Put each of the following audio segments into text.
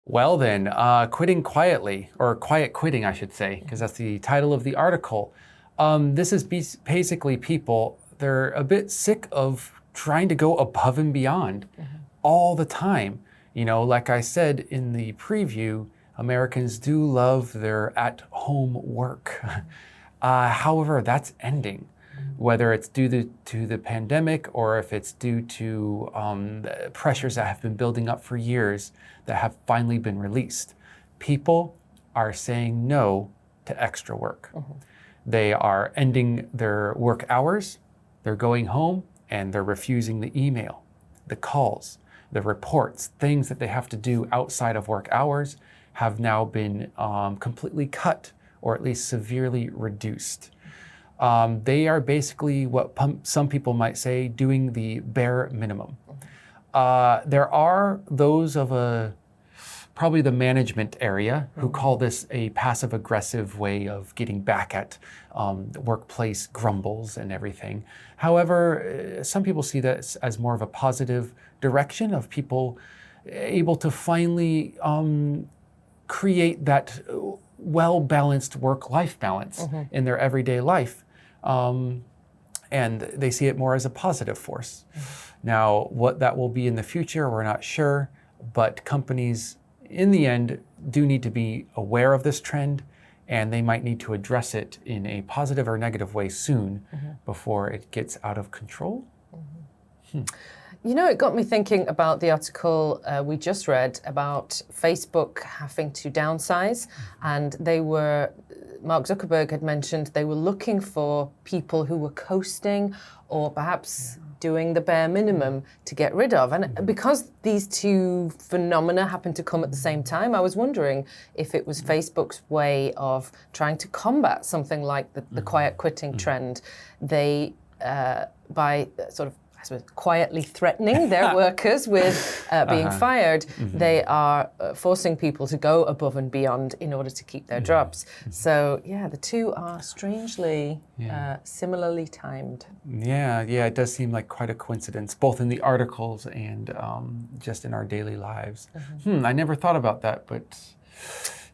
Well then, quitting quietly, or quiet quitting, I should say, because that's the title of the article. This is basically people, they're a bit sick of trying to go above and beyond all the time. You know, like I said in the preview, Americans do love their at-home work. However, that's ending. Whether it's due to the pandemic or if it's due to the pressures that have been building up for years that have finally been released. People are saying no to extra work. They are ending their work hours, they're going home, and they're refusing the email, the calls, the reports, things that they have to do outside of work hours have now been completely cut or at least severely reduced. They are basically what some people might say doing the bare minimum. There are those of probably the management area who call this a passive aggressive way of getting back at workplace grumbles and everything. However, some people see that as more of a positive direction of people able to finally create that well-balanced work-life balance in their everyday life. And they see it more as a positive force. Now, what that will be in the future, we're not sure, but companies in the end do need to be aware of this trend, and they might need to address it in a positive or negative way soon before it gets out of control. You know, it got me thinking about the article we just read about Facebook having to downsize, and Mark Zuckerberg had mentioned they were looking for people who were coasting or perhaps doing the bare minimum to get rid of. And because these two phenomena happened to come at the same time, I was wondering if it was Facebook's way of trying to combat something like the quiet quitting trend. They, by sort of quietly threatening their workers with being fired, they are forcing people to go above and beyond in order to keep their jobs. So yeah, the two are strangely similarly timed. Yeah, it does seem like quite a coincidence, both in the articles and just in our daily lives. I never thought about that, but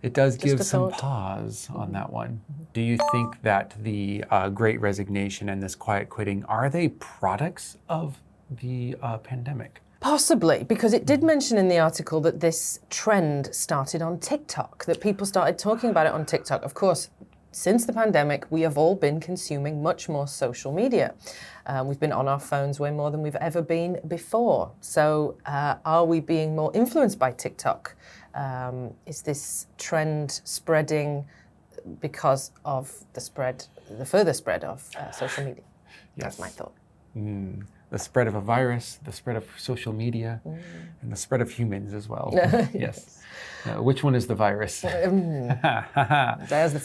it does give some pause on that one. Do you think that the Great Resignation and this quiet quitting, are they products of the pandemic? Possibly, because it did mention in the article that this trend started on TikTok, that people started talking about it on TikTok. Of course, since the pandemic, we have all been consuming much more social media. We've been on our phones way more than we've ever been before. So are we being more influenced by TikTok? Is this trend spreading because of the further spread of social media? That's my thought. The spread of a virus, the spread of social media, and the spread of humans as well. Yes. Which one is the virus? There's the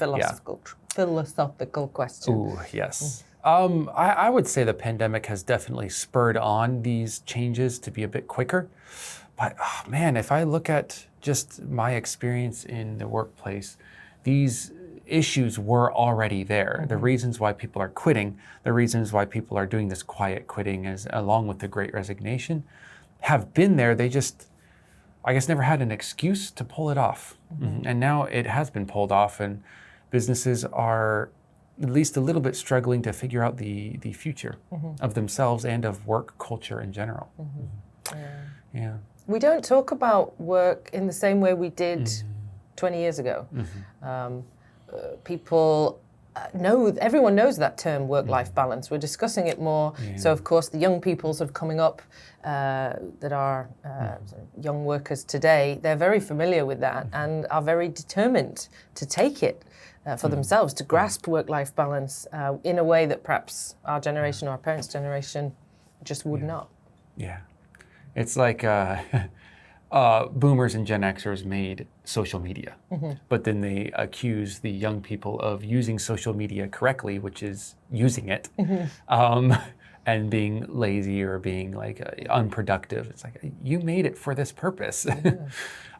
philosophical question. Ooh, yes. I would say the pandemic has definitely spurred on these changes to be a bit quicker. But man, if I look at just my experience in the workplace, these issues were already there. The reasons why people are quitting, the reasons why people are doing this quiet quitting along with the Great Resignation have been there. They just, I guess, never had an excuse to pull it off. And now it has been pulled off, and businesses are at least a little bit struggling to figure out the future of themselves and of work culture in general. Yeah. We don't talk about work in the same way we did 20 years ago. People everyone knows that term work-life balance. We're discussing it more. So of course the young people sort of coming up that are young workers today, they're very familiar with that and are very determined to take it for themselves, to grasp work-life balance in a way that perhaps our generation or our parents' generation just would not. Yeah. It's like boomers and Gen Xers made social media, but then they accuse the young people of using social media correctly, which is using it, and being lazy or being like unproductive. It's like, you made it for this purpose.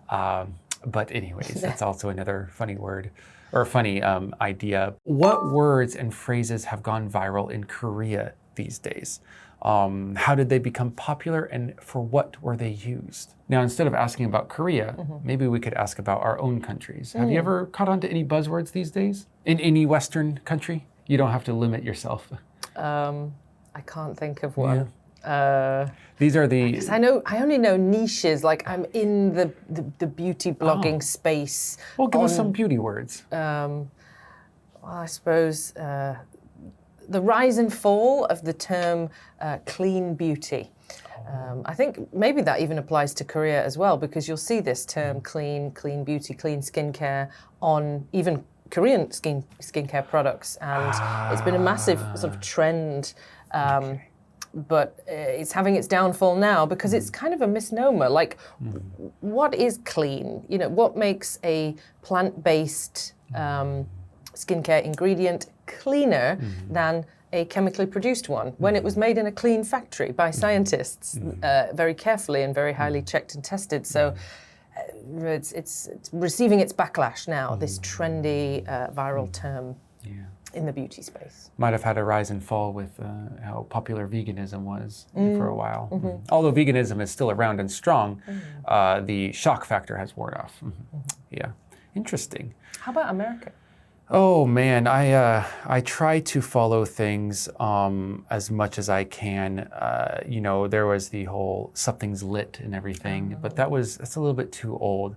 But anyways, that's also another funny word or funny idea. What words and phrases have gone viral in Korea these days? How did they become popular and for what were they used? Now, instead of asking about Korea, maybe we could ask about our own countries. Have you ever caught on to any buzzwords these days? In any Western country? You don't have to limit yourself. I can't think of one. These are the... 'Cause I only know niches, like I'm in the beauty blogging space. Well, give us some beauty words. Well, I suppose the rise and fall of the term clean beauty. I think maybe that even applies to Korea as well, because you'll see this term clean beauty, clean skincare on even Korean skincare products, and it's been a massive sort of trend. But it's having its downfall now because it's kind of a misnomer. Like, what is clean? You know, what makes a plant-based skincare ingredient cleaner than a chemically produced one when it was made in a clean factory by scientists, very carefully and very highly checked and tested. So it's receiving its backlash now, this trendy viral term in the beauty space. Might have had a rise and fall with how popular veganism was for a while. Although veganism is still around and strong, the shock factor has worn off. Yeah, interesting. How about America? Oh man, I try to follow things as much as I can. You know, there was the whole something's lit and everything, but that's a little bit too old.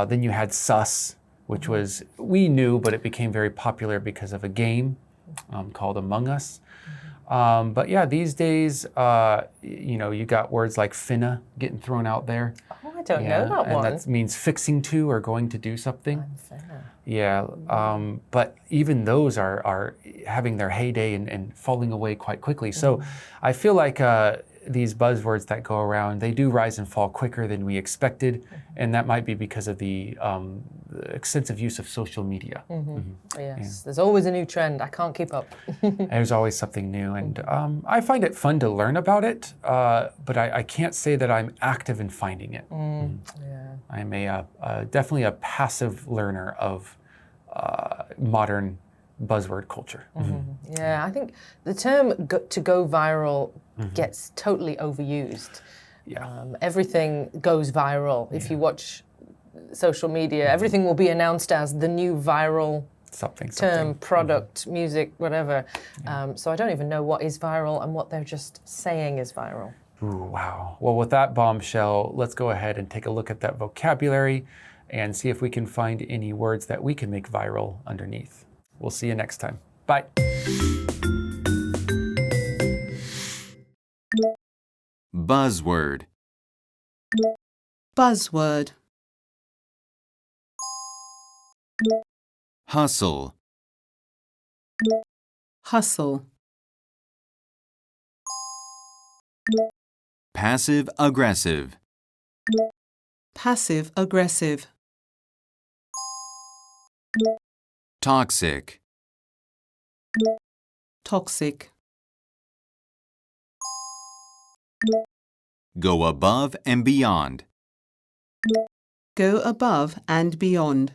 Then you had sus, which was, we knew, but it became very popular because of a game called Among Us. But yeah, these days, you know, you got words like finna getting thrown out there. Oh, I don't know that one. And that means fixing to or going to do something. Yeah, but even those are having their heyday and falling away quite quickly. So I feel like these buzzwords that go around, they do rise and fall quicker than we expected, and that might be because of the extensive use of social media. Yes, there's always a new trend. I can't keep up. There's always something new, and I find it fun to learn about it, but I can't say that I'm active in finding it. I'm definitely a passive learner of modern buzzword culture. Yeah, I think the term to go viral gets totally overused. Everything goes viral. If you watch social media, everything will be announced as the new viral term, product, music, whatever. So I don't even know what is viral and what they're just saying is viral. Ooh, wow. Well, with that bombshell, let's go ahead and take a look at that vocabulary and see if we can find any words that we can make viral underneath. We'll see you next time. Bye. Buzzword. Buzzword. Hustle. Hustle. Passive aggressive. Passive aggressive. Toxic. Toxic. Go above and beyond. Go above and beyond.